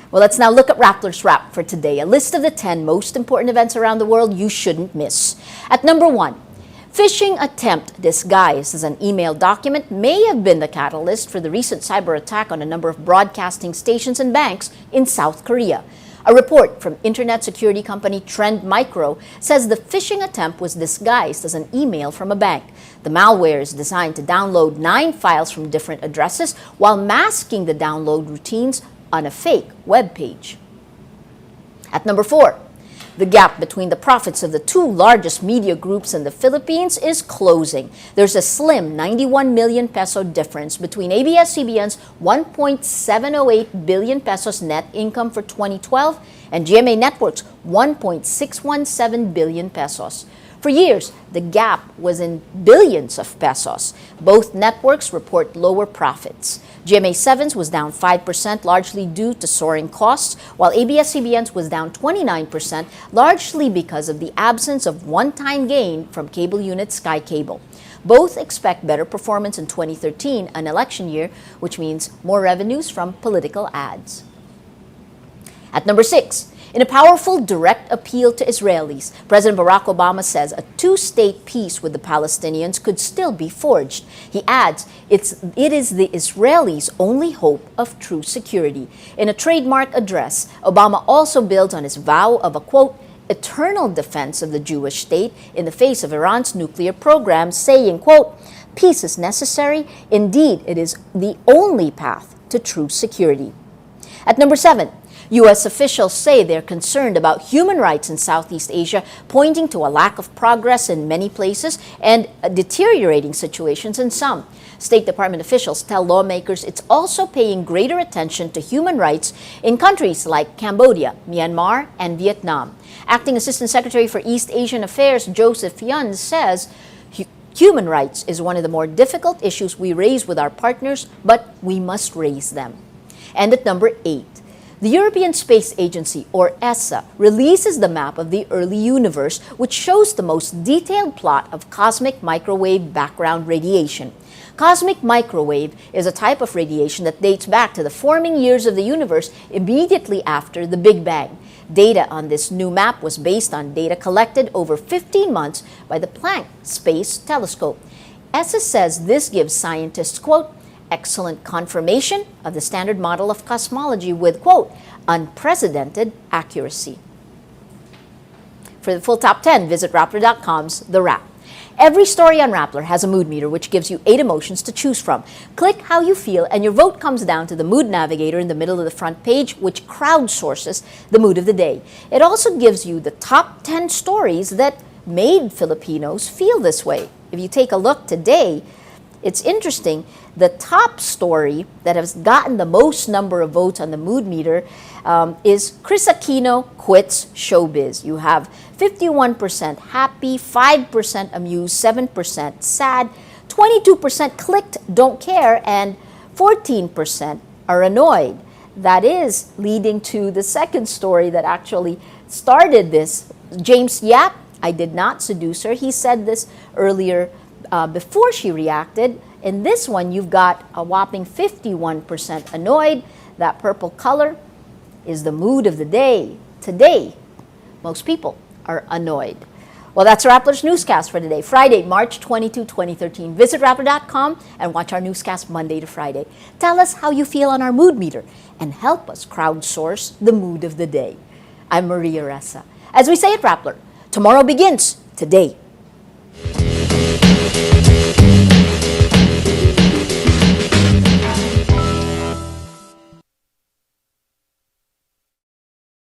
Well, let's now look at Rappler's Wrap for today, a list of the 10 most important events around the world you shouldn't miss. At number 1, phishing attempt disguised as an email document may have been the catalyst for the recent cyber attack on a number of broadcasting stations and banks in South Korea. A report from internet security company Trend Micro says the phishing attempt was disguised as an email from a bank. The malware is designed to download 9 files from different addresses while masking the download routines on a fake web page. At number 4, the gap between the profits of the 2 largest media groups in the Philippines is closing. There's a slim 91 million peso difference between ABS-CBN's 1.708 billion pesos net income for 2012 and GMA Network's 1.617 billion pesos. For years, the gap was in billions of pesos. Both networks report lower profits. GMA7's was down 5%, largely due to soaring costs, while ABS-CBN's was down 29%, largely because of the absence of one-time gain from cable unit Sky Cable. Both expect better performance in 2013, an election year, which means more revenues from political ads. At number 6, in a powerful direct appeal to Israelis, President Barack Obama says a 2-state peace with the Palestinians could still be forged. He adds, it is the Israelis' only hope of true security. In a trademark address, Obama also builds on his vow of a, quote, eternal defense of the Jewish state in the face of Iran's nuclear program, saying, quote, peace is necessary. Indeed, it is the only path to true security. At number 7, U.S. officials say they're concerned about human rights in Southeast Asia, pointing to a lack of progress in many places and deteriorating situations in some. State Department officials tell lawmakers it's also paying greater attention to human rights in countries like Cambodia, Myanmar, and Vietnam. Acting Assistant Secretary for East Asian Affairs Joseph Yun says human rights is one of the more difficult issues we raise with our partners, but we must raise them. And at number 8, the European Space Agency, or ESA, releases the map of the early universe, which shows the most detailed plot of cosmic microwave background radiation. Cosmic microwave is a type of radiation that dates back to the forming years of the universe immediately after the Big Bang. Data on this new map was based on data collected over 15 months by the Planck Space Telescope. ESA says this gives scientists, quote, excellent confirmation of the standard model of cosmology with, quote, unprecedented accuracy. For the full top 10, visit Rappler.com's The Wrap. Every story on Rappler has a mood meter which gives you 8 emotions to choose from. Click how you feel and your vote comes down to the mood navigator in the middle of the front page, which crowdsources the mood of the day. It also gives you the top 10 stories that made Filipinos feel this way. If you take a look today, it's interesting. The top story that has gotten the most number of votes on the mood meter is Chris Aquino quits showbiz. You have 51% happy, 5% amused, 7% sad, 22% clicked don't care, and 14% are annoyed. That is leading to the second story that actually started this. James Yap, I did not seduce her. He said this earlier before she reacted. In this one, you've got a whopping 51% annoyed. That purple color is the mood of the day. Today, most people are annoyed. Well, that's Rappler's Newscast for today, Friday, March 22, 2013. Visit Rappler.com and watch our newscast Monday to Friday. Tell us how you feel on our mood meter and help us crowdsource the mood of the day. I'm Maria Ressa. As we say at Rappler, tomorrow begins today.